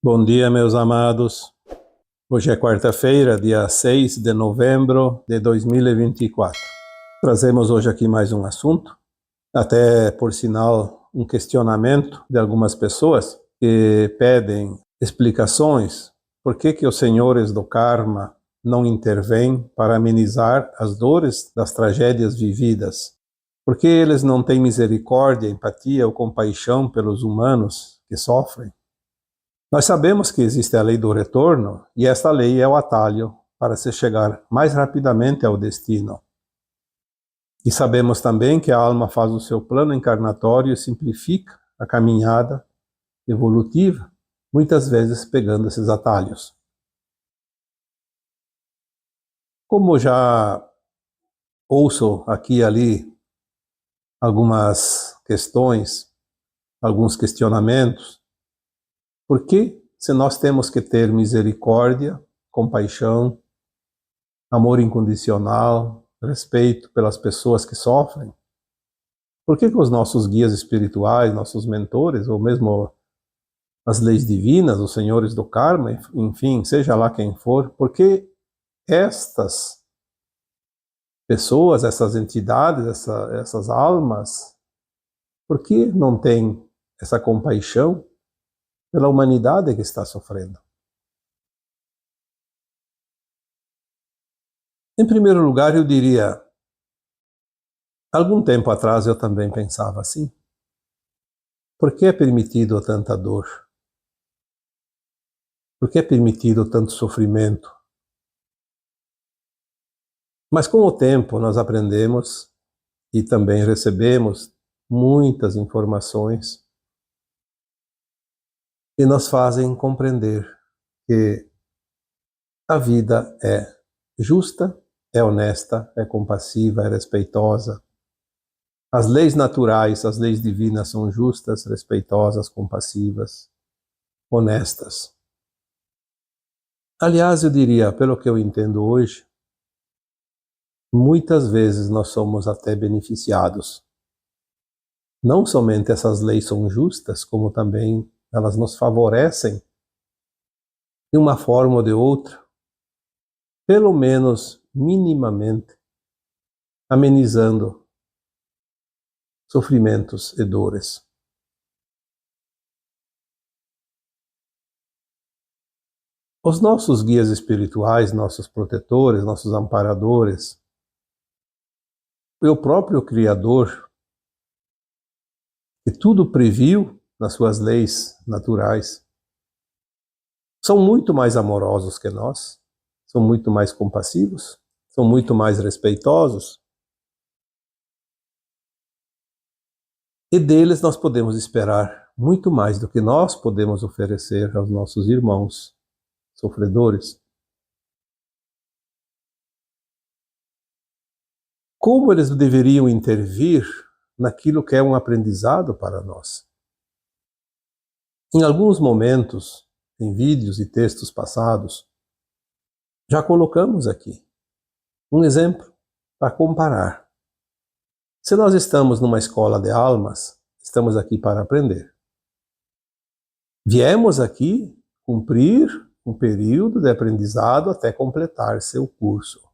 Bom dia, meus amados. Hoje é quarta-feira, dia 6 de novembro de 2024. Trazemos hoje aqui mais um assunto, até por sinal um questionamento de algumas pessoas que pedem explicações por que os senhores do karma não intervêm para amenizar as dores das tragédias vividas. Por que eles não têm misericórdia, empatia ou compaixão pelos humanos que sofrem? Nós sabemos que existe a lei do retorno, e esta lei é o atalho para se chegar mais rapidamente ao destino. E sabemos também que a alma faz o seu plano encarnatório e simplifica a caminhada evolutiva, muitas vezes pegando esses atalhos. Como já ouço aqui e ali algumas questões, alguns questionamentos, por que, se nós temos que ter misericórdia, compaixão, amor incondicional, respeito pelas pessoas que sofrem, por que os nossos guias espirituais, nossos mentores, ou mesmo as leis divinas, os senhores do karma, enfim, seja lá quem for, por que estas pessoas, essas entidades, essas almas, por que não têm essa compaixão pela humanidade que está sofrendo? Em primeiro lugar, eu diria, algum tempo atrás eu também pensava assim. Por que é permitido tanta dor? Por que é permitido tanto sofrimento? Mas com o tempo nós aprendemos e também recebemos muitas informações que nos fazem compreender que a vida é justa, é honesta, é compassiva, é respeitosa. As leis naturais, as leis divinas são justas, respeitosas, compassivas, honestas. Aliás, eu diria, pelo que eu entendo hoje, muitas vezes nós somos até beneficiados. Não somente essas leis são justas, como também elas nos favorecem de uma forma ou de outra, pelo menos minimamente, amenizando sofrimentos e dores. Os nossos guias espirituais, nossos protetores, nossos amparadores, e o próprio Criador, que tudo previu nas suas leis naturais, são muito mais amorosos que nós, são muito mais compassivos, são muito mais respeitosos. E deles nós podemos esperar muito mais do que nós podemos oferecer aos nossos irmãos sofredores. Como eles deveriam intervir naquilo que é um aprendizado para nós? Em alguns momentos, em vídeos e textos passados, já colocamos aqui um exemplo para comparar. Se nós estamos numa escola de almas, estamos aqui para aprender. Viemos aqui cumprir um período de aprendizado até completar seu curso.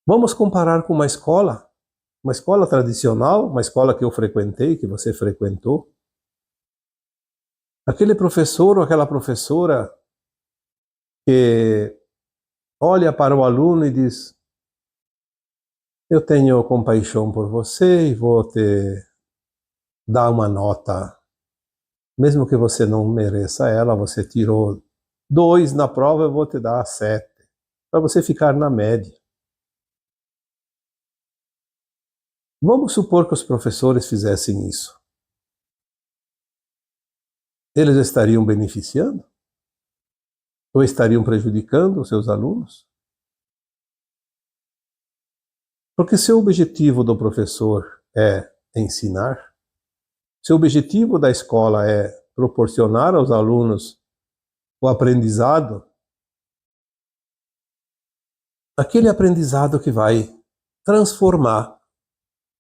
Vamos comparar com uma escola tradicional, uma escola que eu frequentei, que você frequentou. Aquele professor ou aquela professora que olha para o aluno e diz: eu tenho compaixão por você e vou te dar uma nota. Mesmo que você não mereça ela, você tirou 2 na prova, eu vou te dar 7, para você ficar na média. Vamos supor que os professores fizessem isso. Eles estariam beneficiando? Ou estariam prejudicando os seus alunos? Porque se o objetivo do professor é ensinar, se o objetivo da escola é proporcionar aos alunos o aprendizado, aquele aprendizado que vai transformar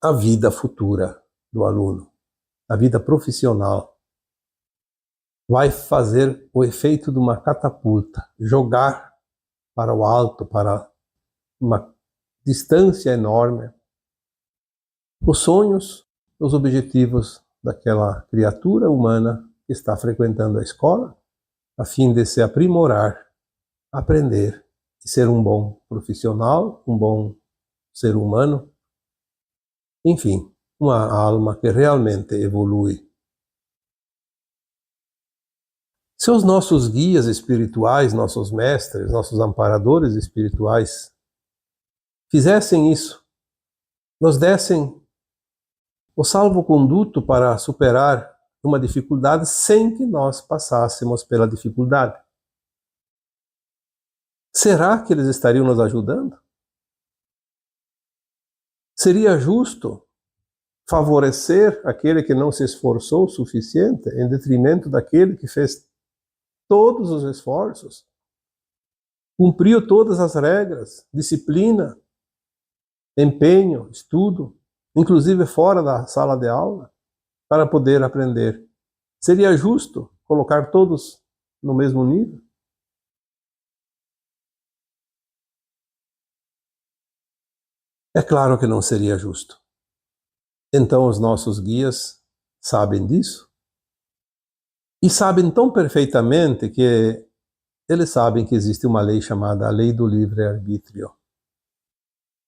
a vida futura do aluno, a vida profissional, vai fazer o efeito de uma catapulta, jogar para o alto, para uma distância enorme, os sonhos, os objetivos daquela criatura humana que está frequentando a escola, a fim de se aprimorar, aprender e ser um bom profissional, um bom ser humano, enfim, uma alma que realmente evolui. Se os nossos guias espirituais, nossos mestres, nossos amparadores espirituais fizessem isso, nos dessem o salvo-conduto para superar uma dificuldade sem que nós passássemos pela dificuldade, será que eles estariam nos ajudando? Seria justo favorecer aquele que não se esforçou o suficiente em detrimento daquele que fez todos os esforços, cumpriu todas as regras, disciplina, empenho, estudo, inclusive fora da sala de aula, para poder aprender? Seria justo colocar todos no mesmo nível? É claro que não seria justo. Então os nossos guias sabem disso e sabem tão perfeitamente que eles sabem que existe uma lei chamada a lei do livre-arbítrio,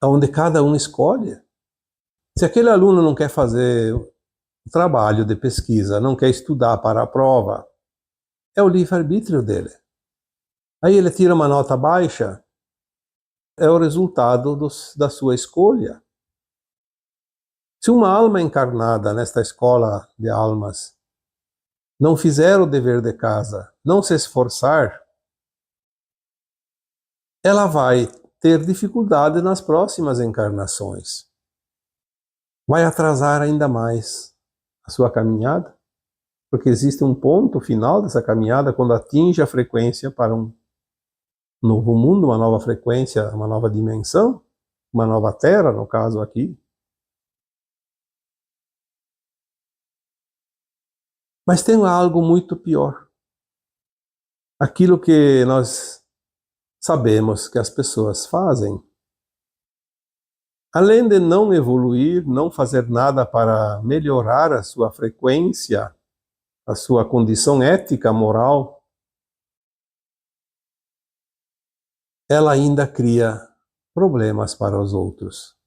onde cada um escolhe. Se aquele aluno não quer fazer o trabalho de pesquisa, não quer estudar para a prova, é o livre-arbítrio dele. Aí ele tira uma nota baixa, é o resultado da sua escolha. Se uma alma encarnada nesta escola de almas não fizer o dever de casa, não se esforçar, ela vai ter dificuldade nas próximas encarnações. Vai atrasar ainda mais a sua caminhada, porque existe um ponto final dessa caminhada quando atinge a frequência para um novo mundo, uma nova frequência, uma nova dimensão, uma nova terra, no caso aqui. Mas tem algo muito pior. Aquilo que nós sabemos que as pessoas fazem, além de não evoluir, não fazer nada para melhorar a sua frequência, a sua condição ética, moral, ela ainda cria problemas para os outros,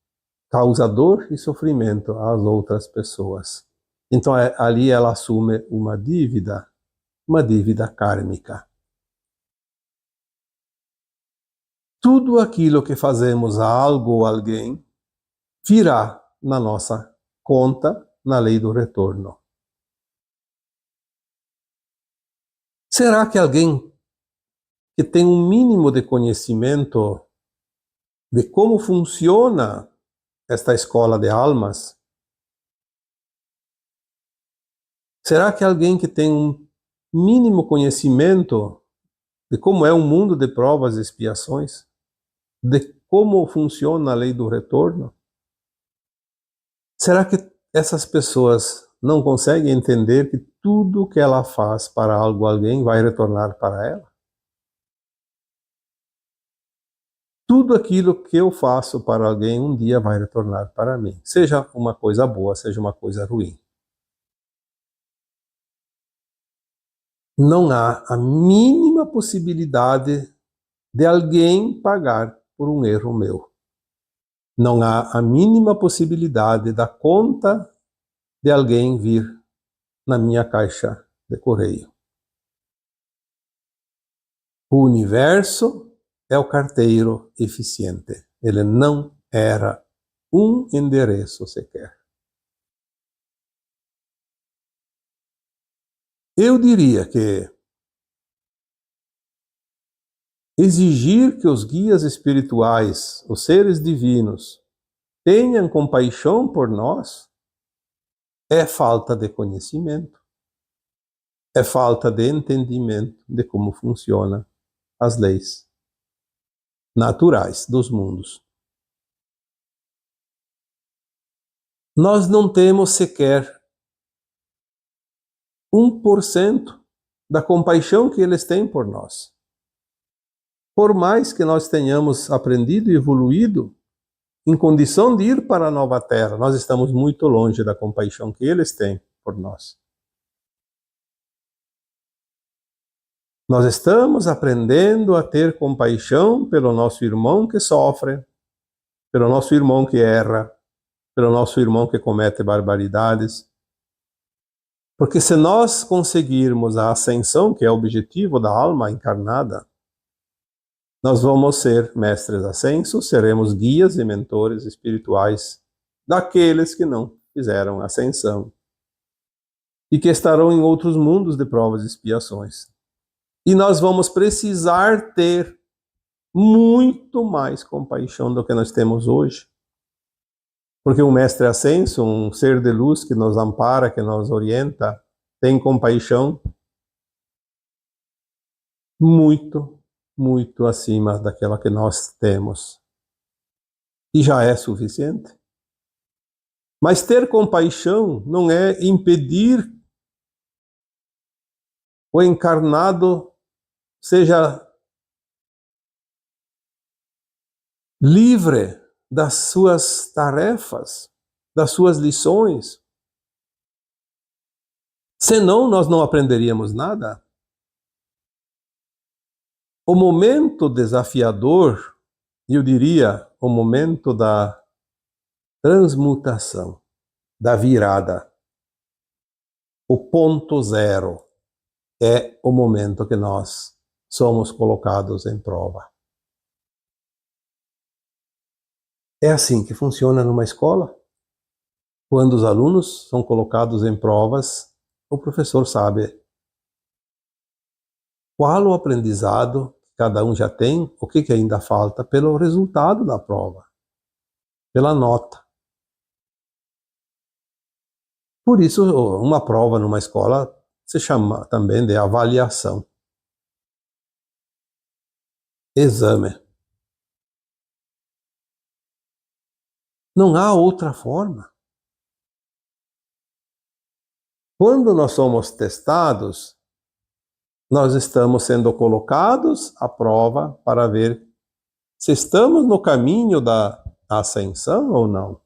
causa dor e sofrimento às outras pessoas. Então ali ela assume uma dívida kármica. Tudo aquilo que fazemos a algo ou alguém virá na nossa conta na lei do retorno. Será que alguém que tem um mínimo de conhecimento de como funciona esta escola de almas, será que alguém que tem um mínimo conhecimento de como é um mundo de provas e expiações, de como funciona a lei do retorno, será que essas pessoas não conseguem entender que tudo que ela faz para algo ou alguém vai retornar para ela? Tudo aquilo que eu faço para alguém um dia vai retornar para mim, seja uma coisa boa, seja uma coisa ruim. Não há a mínima possibilidade de alguém pagar por um erro meu. Não há a mínima possibilidade da conta de alguém vir na minha caixa de correio. O universo é o carteiro eficiente. Ele não era um endereço sequer. Eu diria que exigir que os guias espirituais, os seres divinos, tenham compaixão por nós é falta de conhecimento, é falta de entendimento de como funcionam as leis naturais dos mundos. Nós não temos sequer 1% da compaixão que eles têm por nós. Por mais que nós tenhamos aprendido e evoluído, em condição de ir para a nova terra, nós estamos muito longe da compaixão que eles têm por nós. Nós estamos aprendendo a ter compaixão pelo nosso irmão que sofre, pelo nosso irmão que erra, pelo nosso irmão que comete barbaridades. Porque se nós conseguirmos a ascensão, que é o objetivo da alma encarnada, nós vamos ser mestres ascensos, seremos guias e mentores espirituais daqueles que não fizeram ascensão e que estarão em outros mundos de provas e expiações. E nós vamos precisar ter muito mais compaixão do que nós temos hoje. Porque um mestre ascenso, um ser de luz que nos ampara, que nos orienta, tem compaixão muito, muito acima daquela que nós temos. E já é suficiente. Mas ter compaixão não é impedir o encarnado seja livre das suas tarefas, das suas lições. Senão nós não aprenderíamos nada. O momento desafiador, eu diria, o momento da transmutação, da virada, o ponto zero, é o momento que nós somos colocados em prova. É assim que funciona numa escola. Quando os alunos são colocados em provas, o professor sabe qual o aprendizado que cada um já tem, o que ainda falta pelo resultado da prova, pela nota. Por isso, uma prova numa escola se chama também de avaliação. Exame. Não há outra forma. Quando nós somos testados, nós estamos sendo colocados à prova para ver se estamos no caminho da ascensão ou não.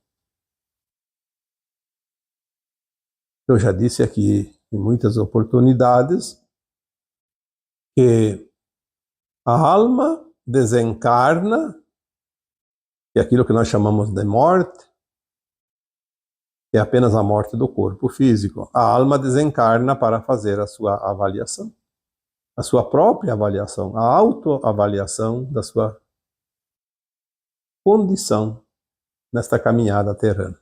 Eu já disse aqui em muitas oportunidades que a alma desencarna, que é aquilo que nós chamamos de morte, que é apenas a morte do corpo físico. A alma desencarna para fazer a sua avaliação, a sua própria avaliação, a autoavaliação da sua condição nesta caminhada terrena.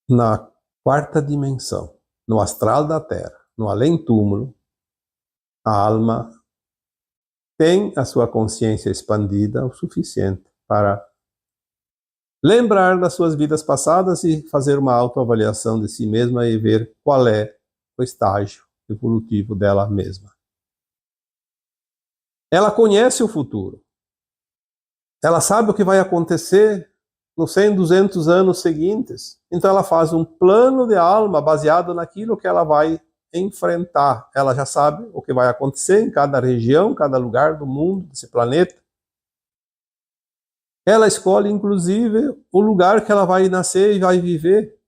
Na quarta dimensão, no astral da Terra, no além-túmulo, a alma tem a sua consciência expandida o suficiente para lembrar das suas vidas passadas e fazer uma autoavaliação de si mesma e ver qual é o estágio evolutivo dela mesma. Ela conhece o futuro. Ela sabe o que vai acontecer nos 100, 200 anos seguintes. Então ela faz um plano de alma baseado naquilo que ela vai enfrentar. Ela já sabe o que vai acontecer em cada região, cada lugar do mundo, desse planeta. Ela escolhe, inclusive, o lugar que ela vai nascer e vai viver.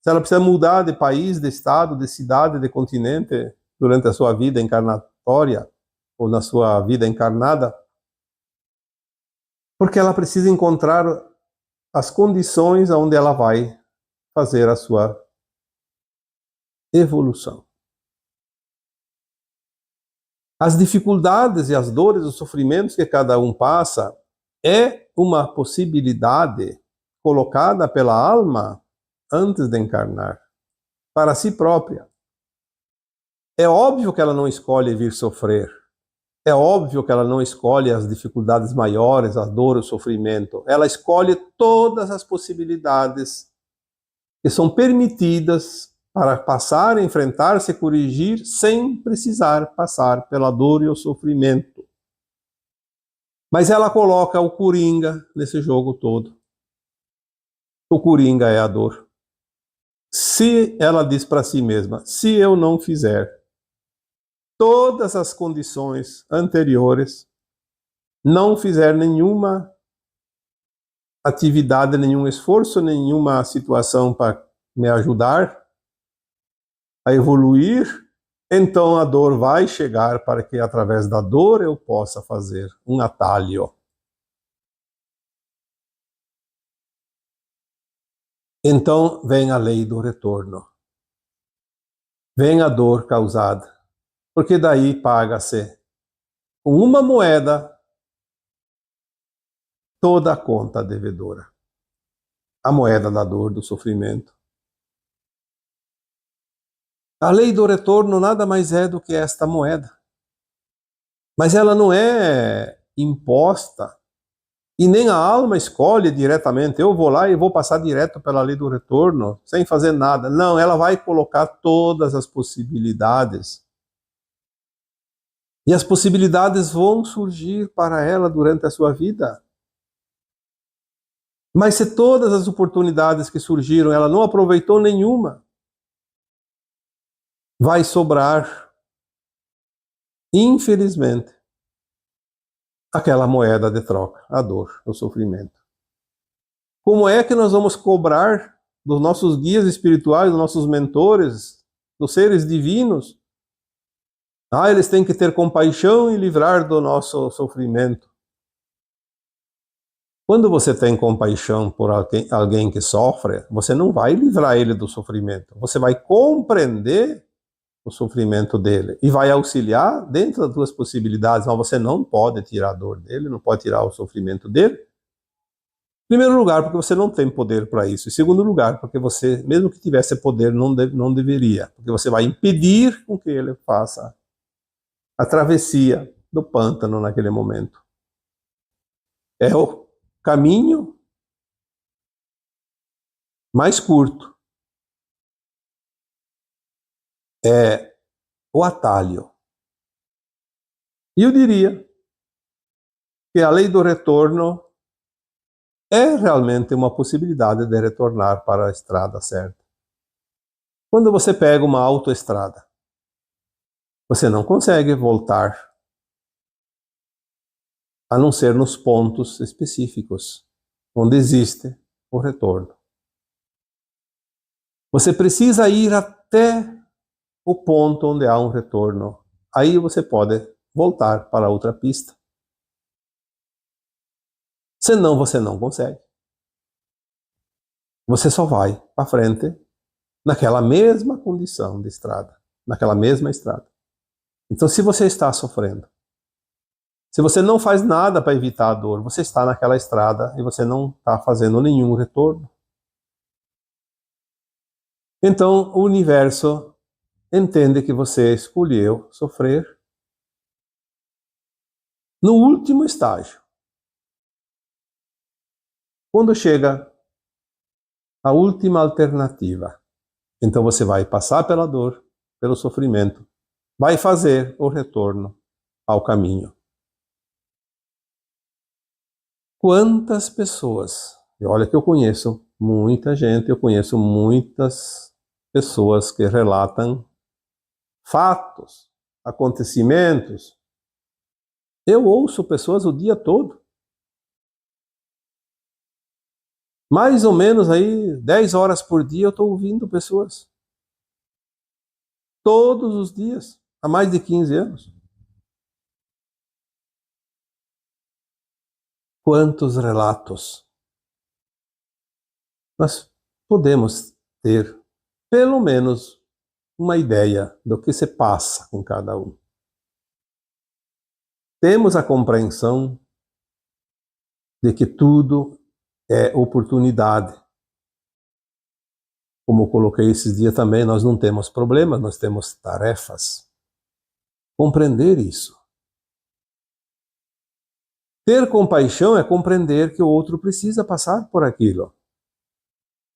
Se ela precisa mudar de país, de estado, de cidade, de continente durante a sua vida encarnatória ou na sua vida encarnada. Porque ela precisa encontrar as condições onde ela vai fazer a sua evolução. As dificuldades e as dores, os sofrimentos que cada um passa é uma possibilidade colocada pela alma antes de encarnar, para si própria. É óbvio que ela não escolhe vir sofrer. É óbvio que ela não escolhe as dificuldades maiores, a dor, o sofrimento. Ela escolhe todas as possibilidades que são permitidas para passar, enfrentar, se corrigir, sem precisar passar pela dor e o sofrimento. Mas ela coloca o coringa nesse jogo todo. O coringa é a dor. Se ela diz para si mesma, se eu não fizer todas as condições anteriores, não fizer nenhuma atividade, nenhum esforço, nenhuma situação para me ajudar a evoluir, então a dor vai chegar para que através da dor eu possa fazer um atalho. Então vem a lei do retorno. Vem a dor causada. Porque daí paga-se com uma moeda toda a conta devedora. A moeda da dor, do sofrimento. A lei do retorno nada mais é do que esta moeda. Mas ela não é imposta e nem a alma escolhe diretamente. Eu vou lá e vou passar direto pela lei do retorno, sem fazer nada. Não, ela vai colocar todas as possibilidades. E as possibilidades vão surgir para ela durante a sua vida. Mas se todas as oportunidades que surgiram, ela não aproveitou nenhuma, vai sobrar, infelizmente, aquela moeda de troca, a dor, o sofrimento. Como é que nós vamos cobrar dos nossos guias espirituais, dos nossos mentores, dos seres divinos? Eles têm que ter compaixão e livrar do nosso sofrimento. Quando você tem compaixão por alguém que sofre, você não vai livrar ele do sofrimento. Você vai compreender o sofrimento dele e vai auxiliar dentro das suas possibilidades, mas você não pode tirar a dor dele, não pode tirar o sofrimento dele. Em primeiro lugar, porque você não tem poder para isso. Em segundo lugar, porque você, mesmo que tivesse poder, não deveria. Porque você vai impedir com que ele faça a travessia do pântano naquele momento. É o caminho mais curto. É o atalho. E eu diria que a lei do retorno é realmente uma possibilidade de retornar para a estrada certa. Quando você pega uma autoestrada, você não consegue voltar, a não ser nos pontos específicos, onde existe o retorno. Você precisa ir até o ponto onde há um retorno. Aí você pode voltar para outra pista. Senão você não consegue. Você só vai para frente naquela mesma condição de estrada, naquela mesma estrada. Então, se você está sofrendo, se você não faz nada para evitar a dor, você está naquela estrada e você não está fazendo nenhum retorno. Então, o universo entende que você escolheu sofrer no último estágio. Quando chega a última alternativa, então você vai passar pela dor, pelo sofrimento, vai fazer o retorno ao caminho. Quantas pessoas, e olha que eu conheço muita gente, eu conheço muitas pessoas que relatam fatos, acontecimentos. Eu ouço pessoas o dia todo. Mais ou menos aí 10 horas por dia eu estou ouvindo pessoas. Todos os dias, há mais de 15 anos. Quantos relatos nós podemos ter, pelo menos, uma ideia do que se passa com cada um. Temos a compreensão de que tudo é oportunidade. Como eu coloquei esses dias também, nós não temos problemas, nós temos tarefas. Compreender isso. Ter compaixão é compreender que o outro precisa passar por aquilo.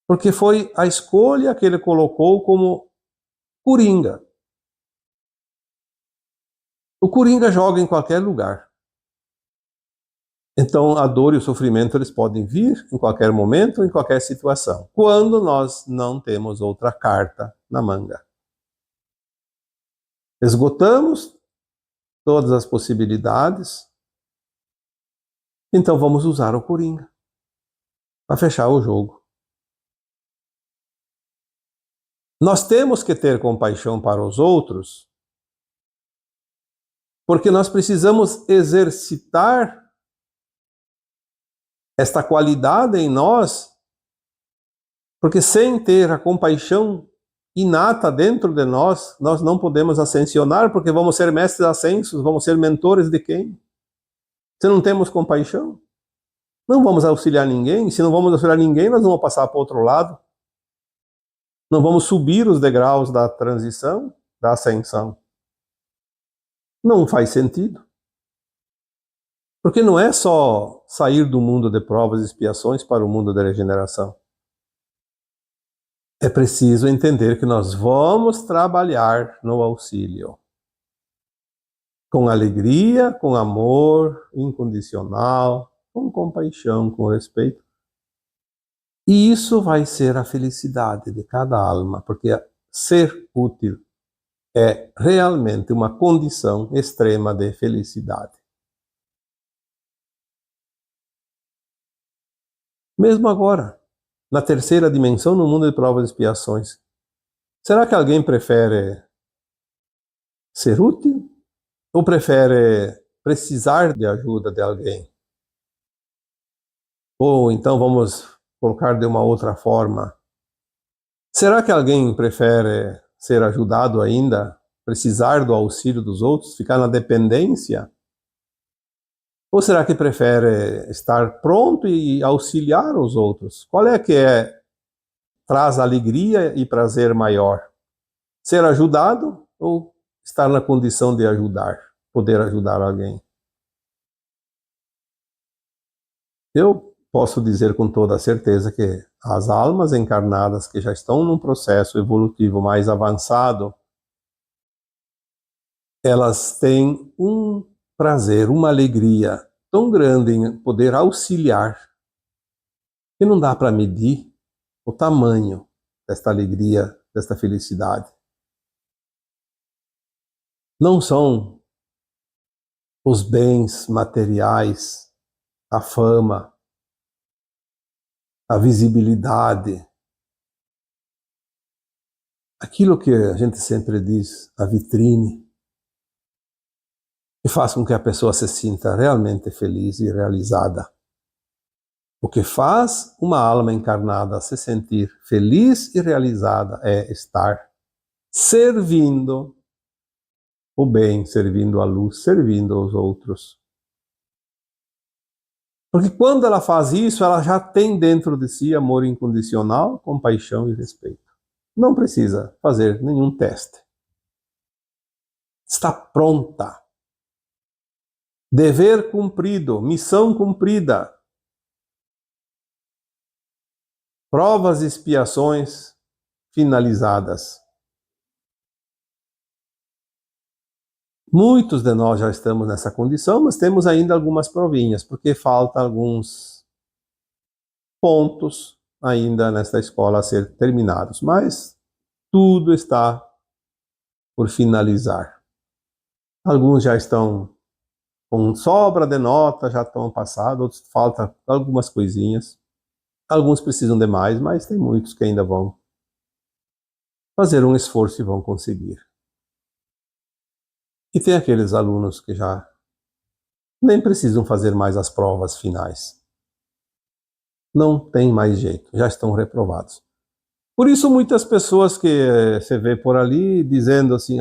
Porque foi a escolha que ele colocou como coringa. O coringa joga em qualquer lugar. Então, a dor e o sofrimento, eles podem vir em qualquer momento, em qualquer situação, quando nós não temos outra carta na manga. Esgotamos todas as possibilidades, então vamos usar o Coringa para fechar o jogo. Nós temos que ter compaixão para os outros, porque nós precisamos exercitar esta qualidade em nós, porque sem ter a compaixão inata dentro de nós, nós não podemos ascensionar, porque vamos ser mestres ascensos, vamos ser mentores de quem? Se não temos compaixão, não vamos auxiliar ninguém. Se não vamos auxiliar ninguém, nós vamos passar para o outro lado. Não vamos subir os degraus da transição, da ascensão. Não faz sentido. Porque não é só sair do mundo de provas e expiações para o mundo da regeneração. É preciso entender que nós vamos trabalhar no auxílio. Com alegria, com amor incondicional, com compaixão, com respeito. E isso vai ser a felicidade de cada alma, porque ser útil é realmente uma condição extrema de felicidade. Mesmo agora, na terceira dimensão, no mundo de provas e expiações, será que alguém prefere ser útil ou prefere precisar de ajuda de alguém? Ou então vamos colocar de uma outra forma. Será que alguém prefere ser ajudado ainda, precisar do auxílio dos outros, ficar na dependência? Ou será que prefere estar pronto e auxiliar os outros? Qual é que traz alegria e prazer maior? Ser ajudado ou estar na condição de ajudar, poder ajudar alguém? Eu posso dizer com toda a certeza que as almas encarnadas que já estão num processo evolutivo mais avançado, elas têm um prazer, uma alegria tão grande em poder auxiliar, que não dá para medir o tamanho desta alegria, desta felicidade. Não são os bens materiais, a fama, a visibilidade, aquilo que a gente sempre diz, a vitrine, que faz com que a pessoa se sinta realmente feliz e realizada. O que faz uma alma encarnada se sentir feliz e realizada é estar servindo o bem, servindo a luz, servindo aos outros. Porque quando ela faz isso, ela já tem dentro de si amor incondicional, compaixão e respeito. Não precisa fazer nenhum teste. Está pronta. Dever cumprido, missão cumprida. Provas e expiações finalizadas. Muitos de nós já estamos nessa condição, mas temos ainda algumas provinhas, porque falta alguns pontos ainda nesta escola a ser terminados. Mas tudo está por finalizar. Alguns já estão com sobra de nota, já estão passados, outros faltam algumas coisinhas. Alguns precisam de mais, mas tem muitos que ainda vão fazer um esforço e vão conseguir. E tem aqueles alunos que já nem precisam fazer mais as provas finais. Não tem mais jeito, já estão reprovados. Por isso muitas pessoas que você vê por ali dizendo assim,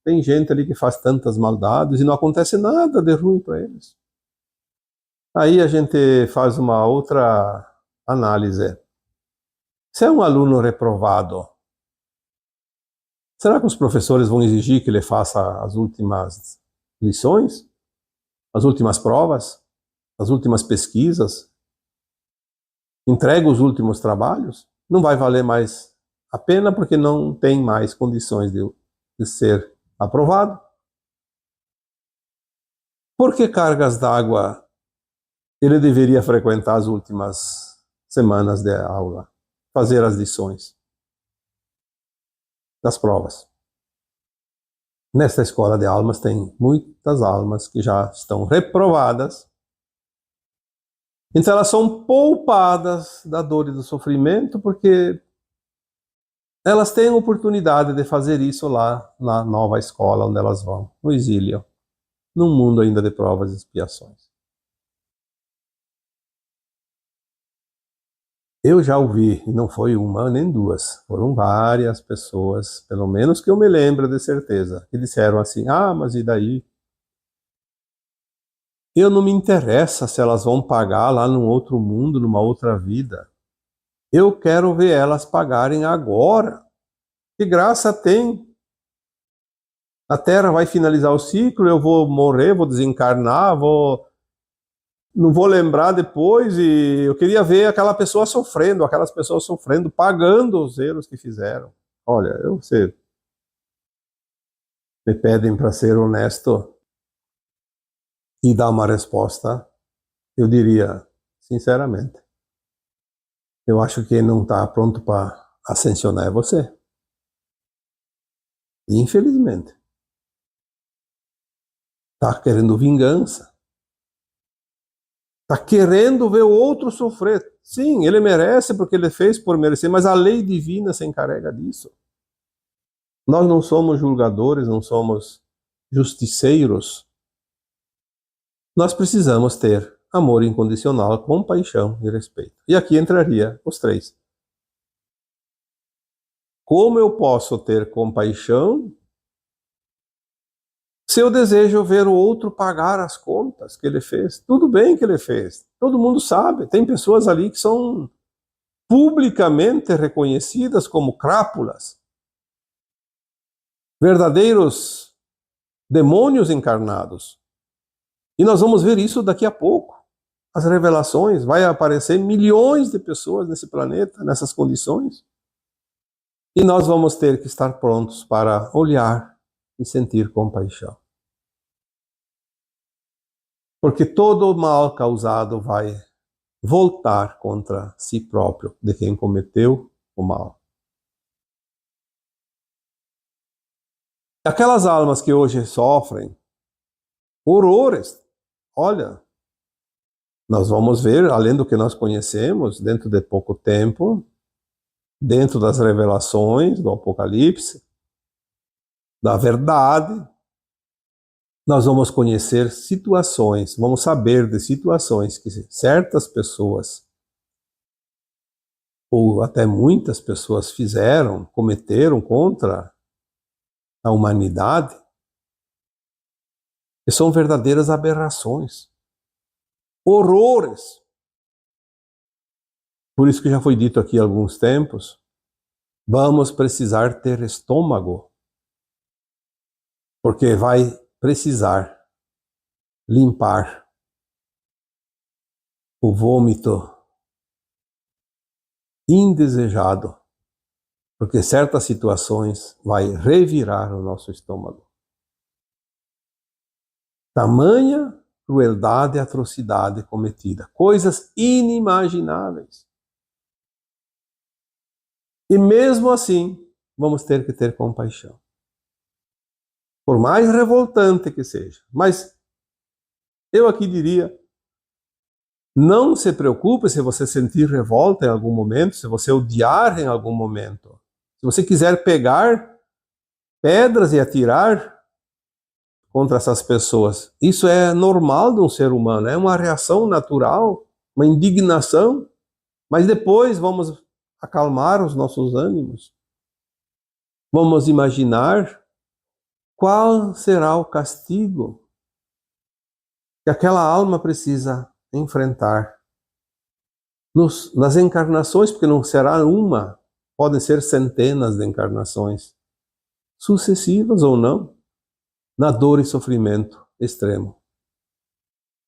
tem gente ali que faz tantas maldades e não acontece nada de ruim para eles. Aí a gente faz uma outra análise. Se é um aluno reprovado, será que os professores vão exigir que ele faça as últimas lições? As últimas provas? As últimas pesquisas? Entrega os últimos trabalhos? Não vai valer mais a pena porque não tem mais condições de ser aprovado. Por que cargas d'água ele deveria frequentar as últimas semanas de aula, fazer as lições das provas. Nesta escola de almas tem muitas almas que já estão reprovadas. Então elas são poupadas da dor e do sofrimento porque elas têm a oportunidade de fazer isso lá na nova escola onde elas vão, no exílio, num mundo ainda de provas e expiações. Eu já ouvi, e não foi uma nem duas, foram várias pessoas, pelo menos que eu me lembro de certeza, que disseram assim, mas e daí? Eu não me interessa se elas vão pagar lá num outro mundo, numa outra vida. Eu quero ver elas pagarem agora. Que graça tem? A Terra vai finalizar o ciclo, eu vou morrer, vou desencarnar, não vou lembrar depois, e eu queria ver aquelas pessoas sofrendo, pagando os erros que fizeram. Olha, você me pedem para ser honesto e dar uma resposta, eu diria, sinceramente, eu acho que quem não está pronto para ascensionar é você. Infelizmente. Está querendo vingança. Está querendo ver o outro sofrer. Sim, ele merece porque ele fez por merecer, mas a lei divina se encarrega disso. Nós não somos julgadores, não somos justiceiros. Nós precisamos ter amor incondicional, compaixão e respeito. E aqui entraria os três. Como eu posso ter compaixão se eu desejo ver o outro pagar as contas que ele fez? Tudo bem que ele fez. Todo mundo sabe. Tem pessoas ali que são publicamente reconhecidas como crápulas. Verdadeiros demônios encarnados. E nós vamos ver isso daqui a pouco. As revelações, vai aparecer milhões de pessoas nesse planeta, nessas condições. E nós vamos ter que estar prontos para olhar e sentir compaixão. Porque todo o mal causado vai voltar contra si próprio, de quem cometeu o mal. Aquelas almas que hoje sofrem horrores, olha, nós vamos ver, além do que nós conhecemos, dentro de pouco tempo, dentro das revelações do Apocalipse, da verdade, nós vamos conhecer situações, vamos saber de situações que certas pessoas, ou até muitas pessoas cometeram contra a humanidade, que são verdadeiras aberrações, horrores. Por isso que já foi dito aqui há alguns tempos, vamos precisar ter estômago, porque vai precisar limpar o vômito indesejado, porque certas situações vai revirar o nosso estômago. Tamanha crueldade e atrocidade cometida, coisas inimagináveis. E mesmo assim, vamos ter que ter compaixão. Por mais revoltante que seja. Mas eu aqui diria, não se preocupe se você sentir revolta em algum momento, se você odiar em algum momento. Se você quiser pegar pedras e atirar contra essas pessoas, isso é normal de um ser humano, é uma reação natural, uma indignação, mas depois vamos acalmar os nossos ânimos. Vamos imaginar qual será o castigo que aquela alma precisa enfrentar nas encarnações, porque não será uma, podem ser centenas de encarnações, sucessivas ou não, na dor e sofrimento extremo,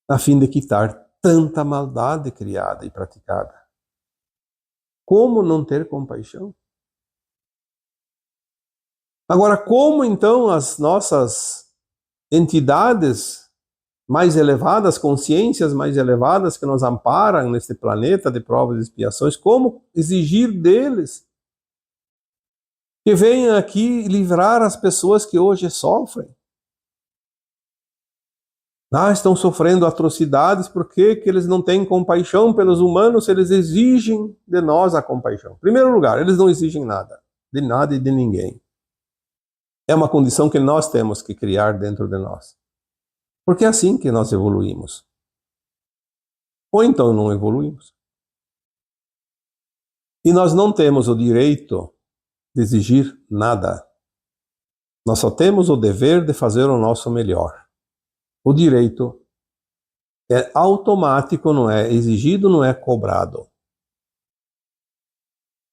a fim de quitar tanta maldade criada e praticada. Como não ter compaixão? Agora, como então as nossas entidades mais elevadas, consciências mais elevadas que nos amparam neste planeta de provas e expiações, como exigir deles que venham aqui livrar as pessoas que hoje sofrem? Estão sofrendo atrocidades, por que eles não têm compaixão pelos humanos se eles exigem de nós a compaixão? Em primeiro lugar, eles não exigem nada e de ninguém. É uma condição que nós temos que criar dentro de nós. Porque é assim que nós evoluímos. Ou então não evoluímos. E nós não temos o direito de exigir nada. Nós só temos o dever de fazer o nosso melhor. O direito é automático, não é exigido, não é cobrado.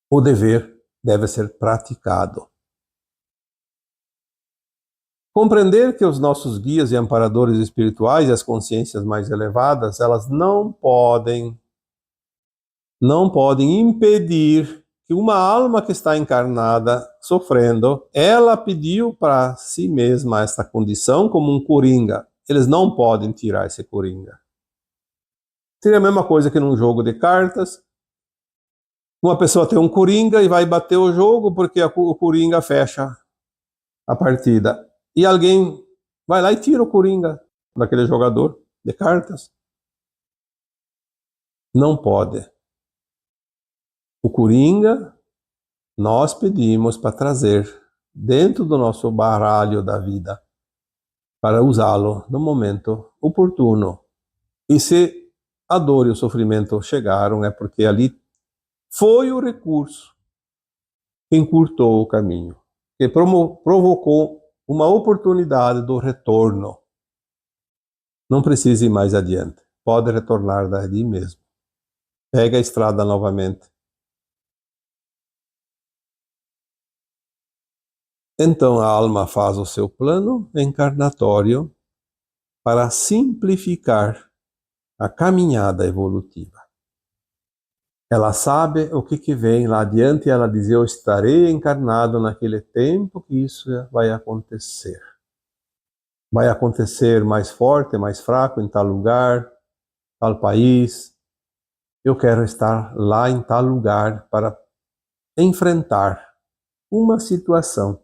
O dever deve ser praticado. Compreender que os nossos guias e amparadores espirituais e as consciências mais elevadas, elas não podem impedir que uma alma que está encarnada, sofrendo, ela pediu para si mesma esta condição como um coringa. Eles não podem tirar esse coringa. Seria a mesma coisa que num jogo de cartas, uma pessoa tem um coringa e vai bater o jogo porque o coringa fecha a partida. E alguém vai lá e tira o coringa daquele jogador de cartas. Não pode. O coringa nós pedimos para trazer dentro do nosso baralho da vida, para usá-lo no momento oportuno. E se a dor e o sofrimento chegaram, é porque ali foi o recurso que encurtou o caminho, que provocou uma oportunidade do retorno. Não precisa ir mais adiante. Pode retornar dali mesmo. Pega a estrada novamente. Então a alma faz o seu plano encarnatório para simplificar a caminhada evolutiva. Ela sabe o que vem lá adiante e ela diz: eu estarei encarnado naquele tempo que isso vai acontecer. Vai acontecer mais forte, mais fraco, em tal lugar, tal país. Eu quero estar lá em tal lugar para enfrentar uma situação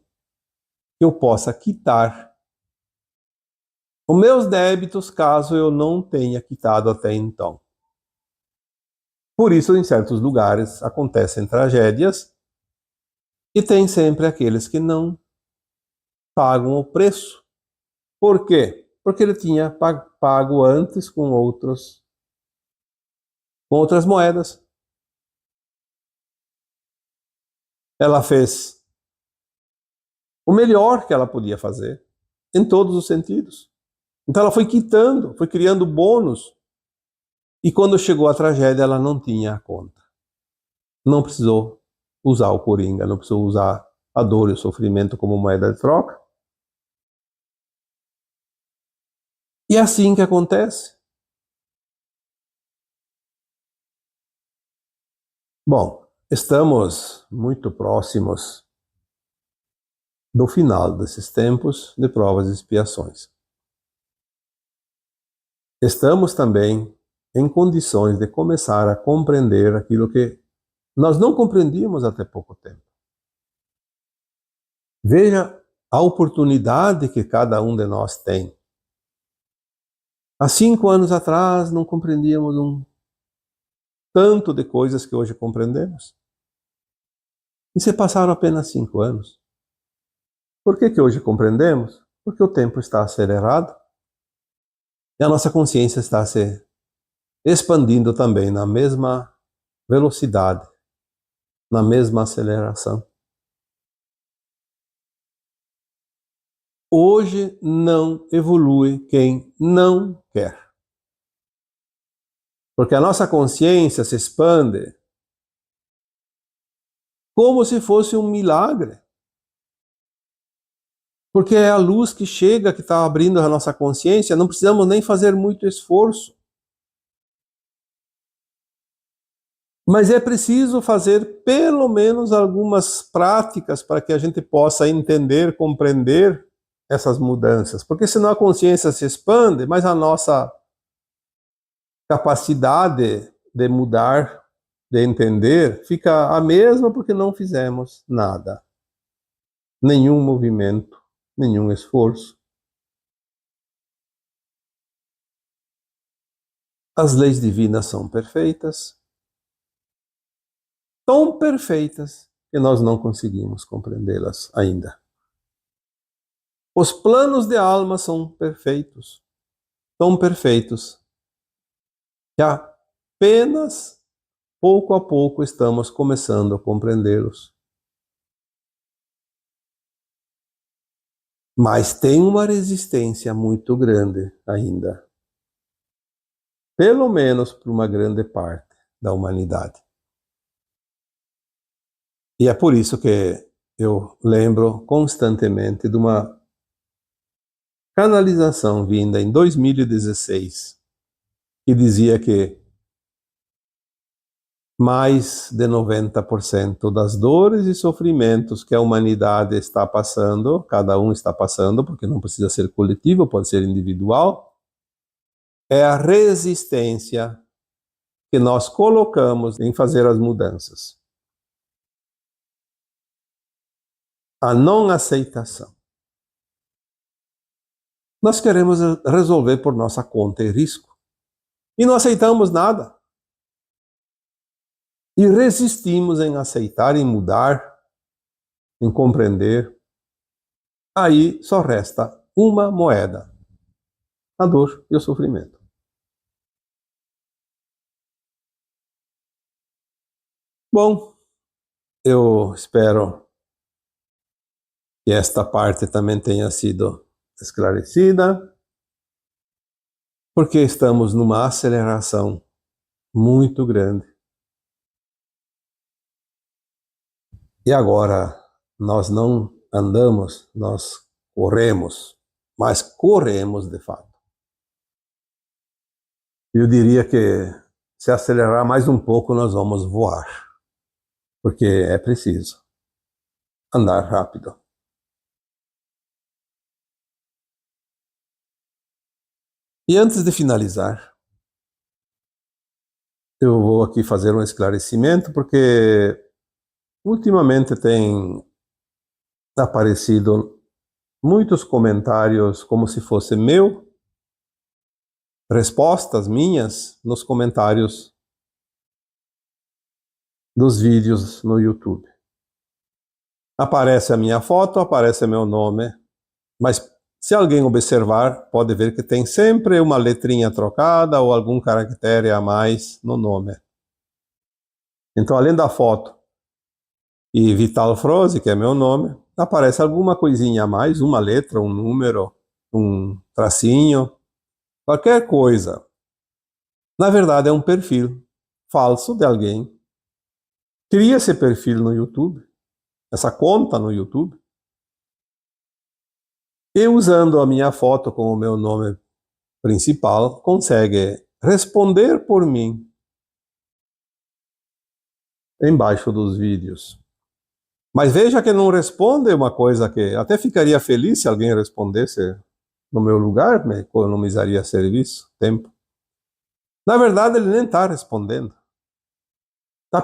que eu possa quitar os meus débitos caso eu não tenha quitado até então. Por isso, em certos lugares acontecem tragédias e tem sempre aqueles que não pagam o preço. Por quê? Porque ele tinha pago antes com outras moedas. Ela fez o melhor que ela podia fazer, em todos os sentidos. Então ela foi quitando, foi criando bônus. E quando chegou a tragédia, ela não tinha a conta. Não precisou usar o coringa, não precisou usar a dor e o sofrimento como moeda de troca. E é assim que acontece. Bom, estamos muito próximos do final desses tempos de provas e expiações. Estamos também em condições de começar a compreender aquilo que nós não compreendíamos até pouco tempo. Veja a oportunidade que cada um de nós tem. Há 5 anos atrás não compreendíamos um tanto de coisas que hoje compreendemos. E se passaram apenas 5 anos. Por que hoje compreendemos? Porque o tempo está acelerado e a nossa consciência está se expandindo também na mesma velocidade, na mesma aceleração. Hoje não evolui quem não quer. Porque a nossa consciência se expande como se fosse um milagre. Porque é a luz que chega, que está abrindo a nossa consciência, não precisamos nem fazer muito esforço. Mas é preciso fazer pelo menos algumas práticas para que a gente possa entender, compreender essas mudanças, porque senão a consciência se expande, mas a nossa capacidade de mudar, de entender, fica a mesma porque não fizemos nada. Nenhum movimento, nenhum esforço. As leis divinas são perfeitas, tão perfeitas que nós não conseguimos compreendê-las ainda. Os planos de alma são perfeitos, tão perfeitos, que apenas pouco a pouco estamos começando a compreendê-los. Mas tem uma resistência muito grande ainda, pelo menos para uma grande parte da humanidade. E é por isso que eu lembro constantemente de uma canalização vinda em 2016, que dizia que mais de 90% das dores e sofrimentos que a humanidade está passando, cada um está passando, porque não precisa ser coletivo, pode ser individual, é a resistência que nós colocamos em fazer as mudanças. A não aceitação. Nós queremos resolver por nossa conta e risco. E não aceitamos nada. E resistimos em aceitar, em mudar, em compreender. Aí só resta uma moeda: a dor e o sofrimento. Bom, eu espero que esta parte também tenha sido esclarecida, porque estamos numa aceleração muito grande. E agora nós não andamos, nós corremos, mas corremos de fato. Eu diria que se acelerar mais um pouco nós vamos voar, porque é preciso andar rápido. E antes de finalizar, eu vou aqui fazer um esclarecimento, porque ultimamente tem aparecido muitos comentários como se fosse meu, respostas minhas nos comentários dos vídeos no YouTube. Aparece a minha foto, aparece meu nome, mas se alguém observar, pode ver que tem sempre uma letrinha trocada ou algum caractere a mais no nome. Então, além da foto e Vital Froze, que é meu nome, aparece alguma coisinha a mais, uma letra, um número, um tracinho, qualquer coisa. Na verdade, é um perfil falso de alguém. Cria esse perfil no YouTube, essa conta no YouTube, e usando a minha foto com o meu nome principal, consegue responder por mim embaixo dos vídeos. Mas veja que não responde uma coisa que até ficaria feliz se alguém respondesse no meu lugar, me economizaria serviço, tempo. Na verdade, ele nem está respondendo. Está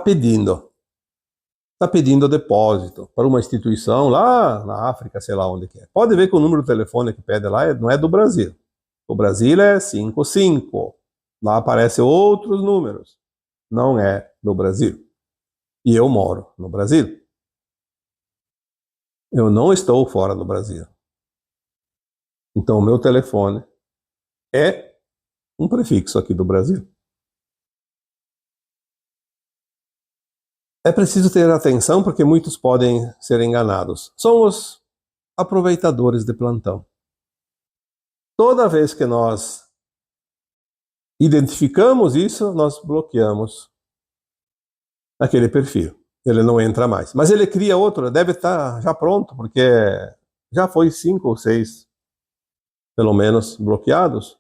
pedindo depósito para uma instituição lá na África, sei lá onde que é. Pode ver que o número de telefone que pede lá não é do Brasil. O Brasil é 55. Lá aparecem outros números. Não é do Brasil. E eu moro no Brasil. Eu não estou fora do Brasil. Então o meu telefone é um prefixo aqui do Brasil. É preciso ter atenção porque muitos podem ser enganados. São os aproveitadores de plantão. Toda vez que nós identificamos isso, nós bloqueamos aquele perfil. Ele não entra mais. Mas ele cria outro, deve estar já pronto, porque já foi 5 ou 6, pelo menos, bloqueados.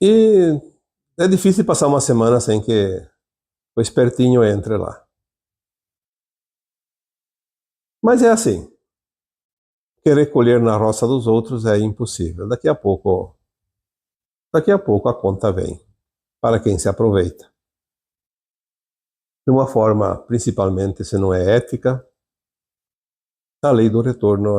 E é difícil passar uma semana sem que o espertinho entre lá. Mas é assim. querer colher na roça dos outros é impossível. Daqui a pouco a conta vem para quem se aproveita. De uma forma, principalmente, se não é ética, a lei do retorno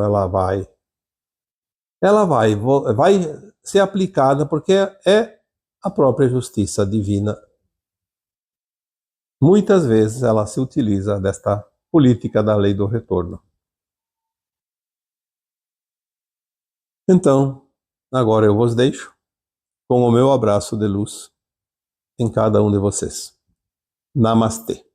vai ser aplicada porque é a própria justiça divina. Muitas vezes ela se utiliza desta política da lei do retorno. Então, agora eu vos deixo com o meu abraço de luz em cada um de vocês. Namastê.